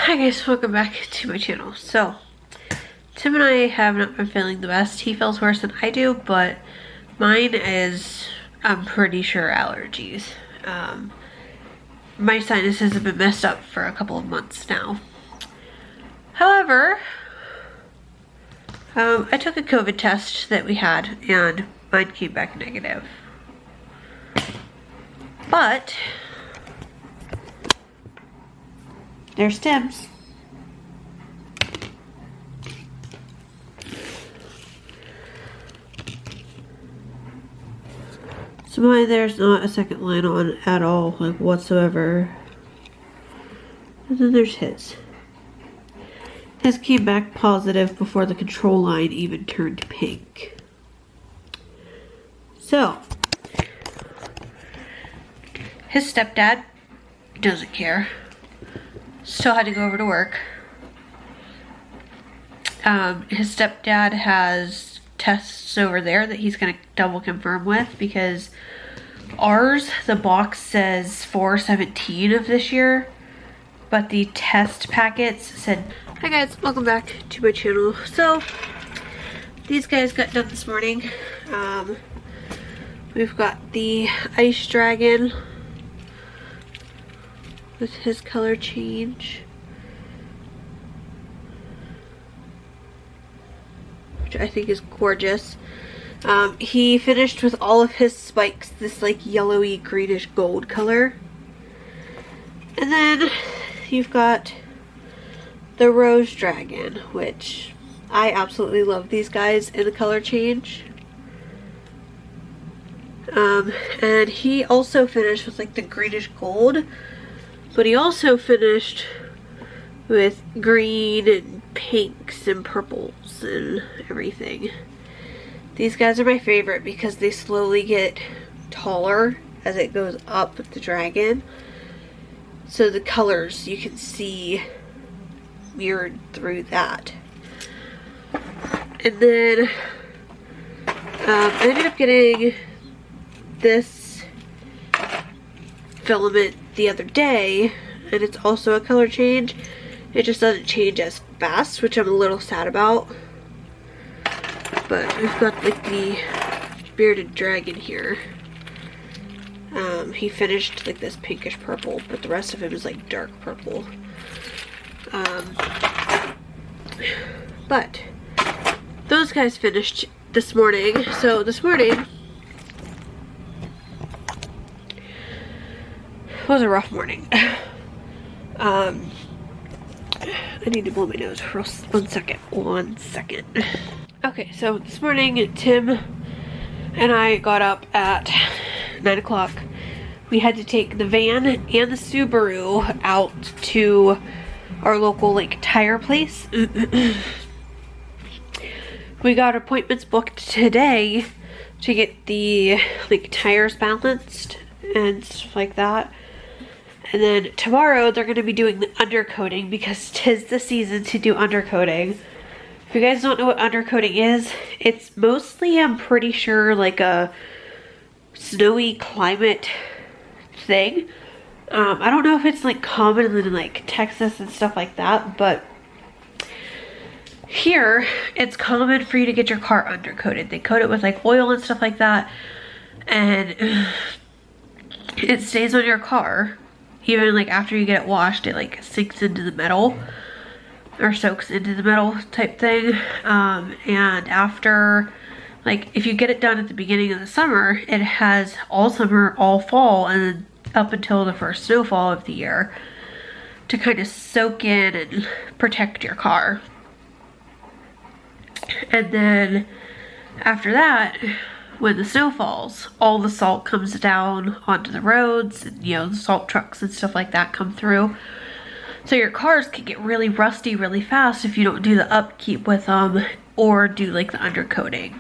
Hi guys, welcome back to my channel. So, Tim and I have not been feeling the best. He feels worse than I do, but mine is, I'm pretty sure, allergies. My sinuses have been messed up for a couple of months now. However, I took a COVID test that we had and mine came back negative. But there's Tim's. So mine, there's not a second line on at all, like whatsoever. And then there's his. His came back positive before the control line even turned pink. So, his stepdad doesn't care. Still had to go over to work. His stepdad has tests over there that he's going to double confirm with, because ours, the box says 4/17 of this year, but the test packets said... Hi guys, welcome back to my channel. So, these guys got done this morning. We've got the Ice Dragon with his color change, which I think is gorgeous. He finished with all of his spikes this like yellowy greenish gold color. And then you've got the Rose Dragon, which I absolutely love these guys in the color change. And he also finished with like the greenish gold, but he also finished with green and pinks and purples and everything. These guys are my favorite because they slowly get taller as it goes up with the dragon. So the colors you can see mirrored through that. And then I ended up getting this filament the other day, and it's also a color change. It just doesn't change as fast, which I'm a little sad about. But we've got like the bearded dragon here. He finished like this pinkish purple, but the rest of him is like dark purple. But those guys finished this morning. So this morning was a rough morning. I need to blow my nose for 1 second. 1 second. Okay, so this morning Tim and I got up at 9 o'clock. We had to take the van and the Subaru out to our local like tire place. We got appointments booked today to get the like tires balanced and stuff like that. And then tomorrow they're going to be doing the undercoating because 'tis the season to do undercoating. If you guys don't know what undercoating is, it's mostly, I'm pretty sure, like a snowy climate thing. I don't know if it's like common in like Texas and stuff like that, but here it's common for you to get your car undercoated. They coat it with like oil and stuff like that, and it stays on your car. Even like after you get it washed, it like sinks into the metal or soaks into the metal type thing. And after, like, if you get it done at the beginning of the summer, it has all summer, all fall, and then up until the first snowfall of the year to kind of soak in and protect your car. And then after that, when the snow falls, all the salt comes down onto the roads, and you know, the salt trucks and stuff like that come through. So your cars can get really rusty really fast if you don't do the upkeep with them or do like the undercoating.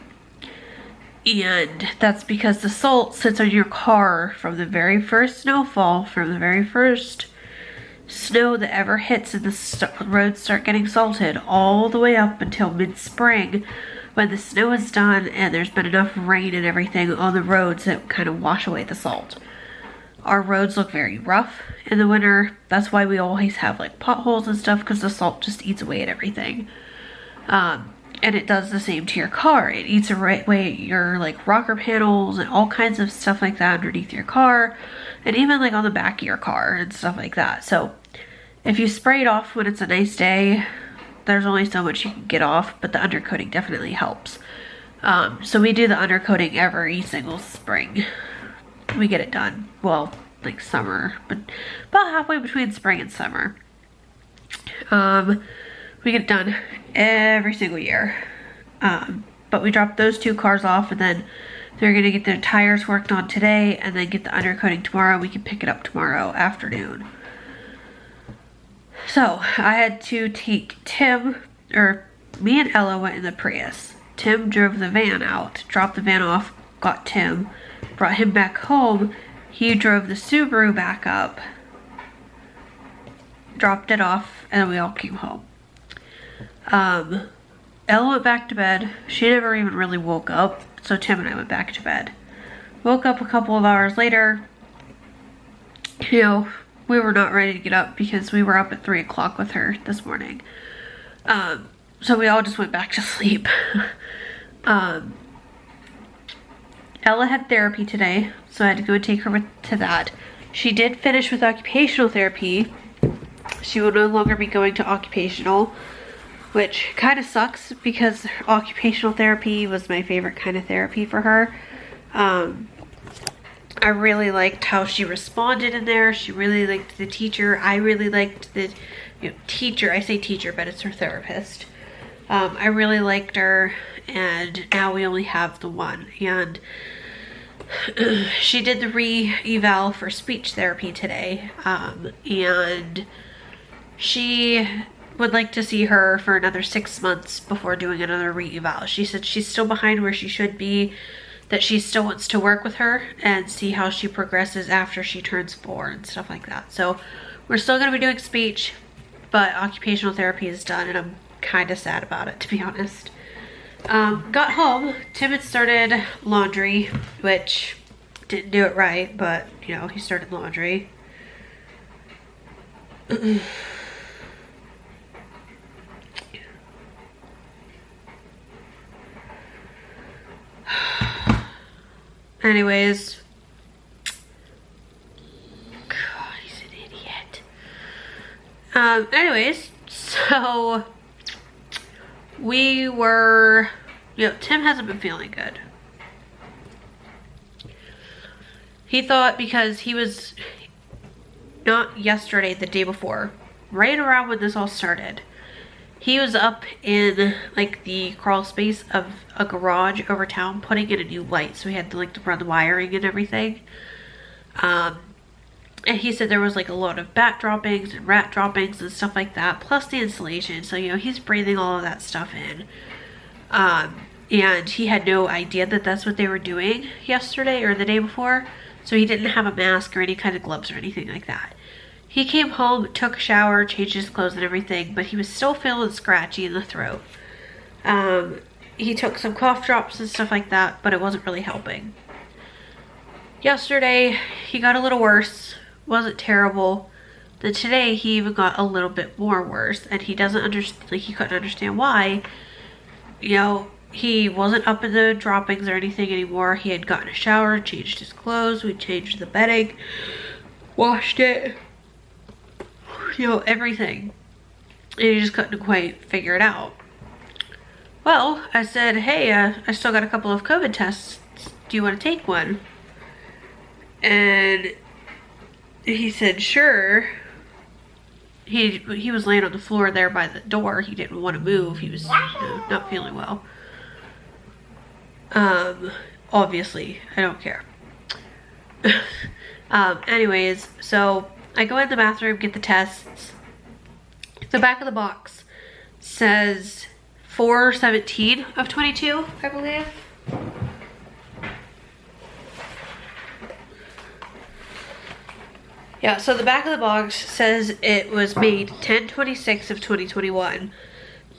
And that's because the salt sits on your car from the very first snowfall, from the very first snow that ever hits, and the roads start getting salted all the way up until mid-spring, when the snow is done and there's been enough rain and everything on the roads that kind of wash away the salt. our roads look very rough in the winter. That's why we always have like potholes and stuff, because the salt just eats away at everything. And it does the same to your car. It eats away at your like rocker panels and all kinds of stuff like that underneath your car, and even like on the back of your car and stuff like that. So if you spray it off when it's a nice day, there's only so much you can get off, but the undercoating definitely helps. So we do the undercoating every single spring. We get it done. Well, like summer, but about halfway between spring and summer. We get it done every single year. But we dropped those 2 cars off, and then they're gonna get their tires worked on today and then get the undercoating tomorrow. We can pick it up tomorrow afternoon. So I had to take Tim, or me and Ella went in the Prius. Tim drove the van out, dropped the van off, got Tim, brought him back home. He drove the Subaru back up, dropped it off, and then we all came home. Ella went back to bed. She never even really woke up, so Tim and I went back to bed. Woke up a couple of hours later. You know, we were not ready to get up because we were up at 3 o'clock with her this morning. So we all just went back to sleep. Ella had therapy today, so I had to go take her to that. She did finish with occupational therapy. She will no longer be going to occupational, which kind of sucks because occupational therapy was my favorite kind of therapy for her. I really liked how she responded in there. She really liked the teacher. I really liked the teacher. I say teacher, but it's her therapist. I really liked her, and now we only have the one. And she did the re-eval for speech therapy today, and she would like to see her for another 6 months before doing another re-eval. She said she's still behind where she should be, that she still wants to work with her and see how she progresses after she turns 4 and stuff like that. So we're still going to be doing speech, but occupational therapy is done, and I'm kind of sad about it, to be honest. Got home, Tim had started laundry, which didn't do it right, but you know, he started laundry. Anyways, God, he's an idiot. Anyways, so we were, Tim hasn't been feeling good. He thought because he was, not yesterday, the day before, right around when this all started, he was up in like the crawl space of a garage over town putting in a new light, so he had to like to run the wiring and everything. And he said there was like a lot of bat droppings and rat droppings and stuff like that, plus the insulation. So he's breathing all of that stuff in. And he had no idea that that's what they were doing yesterday or the day before, so he didn't have a mask or any kind of gloves or anything like that. He came home, took a shower, changed his clothes and everything, but he was still feeling scratchy in the throat. He took some cough drops and stuff like that, but it wasn't really helping. Yesterday, he got a little worse. Wasn't terrible. Then today, he even got a little bit more worse, and he doesn't understand, like he couldn't understand why. He wasn't up in the droppings or anything anymore. He had gotten a shower, changed his clothes, we changed the bedding, washed it. Everything. And he just couldn't quite figure it out. Well, I said, hey, I still got a couple of COVID tests. Do you want to take one? And he said, sure. He was laying on the floor there by the door. He didn't want to move. He was not feeling well. Obviously, I don't care. Anyways, so I go in the bathroom, get the tests. The back of the box says 4/17 of 22, I believe. Yeah, so the back of the box says it was made 10/26 of 2021.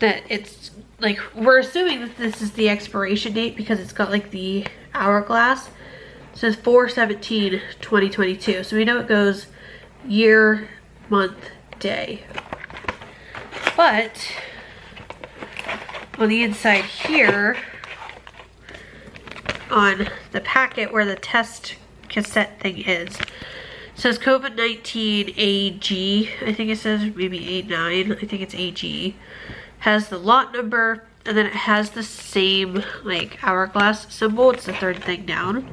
That it's like, we're assuming that this is the expiration date because it's got like the hourglass. It says 4/17/2022. So we know it goes year, month, day. But on the inside here, on the packet where the test cassette thing is, it says COVID-19 AG. I think it says maybe A9. I think it's AG. Has the lot number, and then it has the same like hourglass symbol. It's the third thing down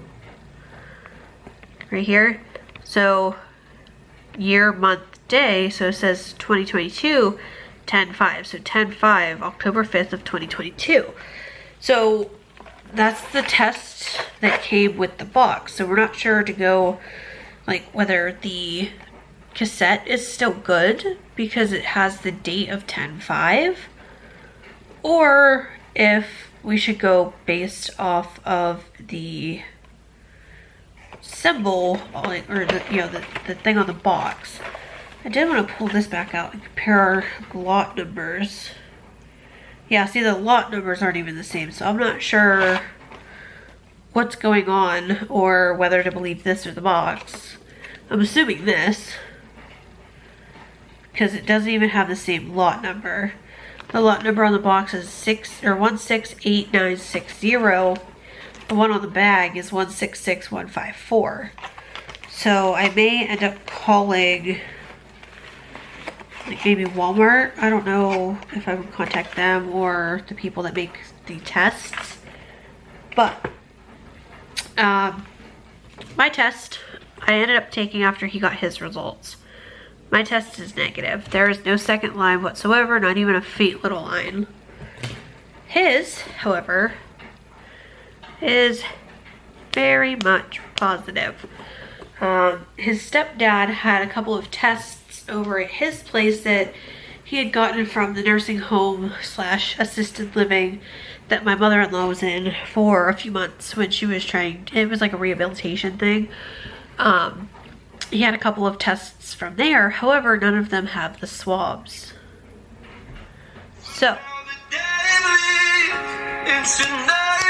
right here. So year, month, day. So it says 2022 10/5. So 10/5, October 5th of 2022. So that's the test that came with the box. So we're not sure to go like whether the cassette is still good because it has the date of 10/5, or if we should go based off of the symbol, like, or the, you know, the thing on the box. I did want to pull this back out and compare our lot numbers. Yeah, see, the lot numbers aren't even the same, so I'm not sure what's going on or whether to believe this or the box. I'm assuming this, because it doesn't even have the same lot number. The lot number on the box is 168960. The one on the bag is 166154. So I may end up calling like maybe Walmart. I don't know if I would contact them or the people that make the tests. But my test, I ended up taking after he got his results. My test is negative. There is no second line whatsoever, not even a faint little line. His, however, is very much positive. His stepdad had a couple of tests over at his place that he had gotten from the nursing home / assisted living that my mother-in-law was in for a few months when she was trying, it was like a rehabilitation thing. He had a couple of tests from there, however, none of them have the swabs. So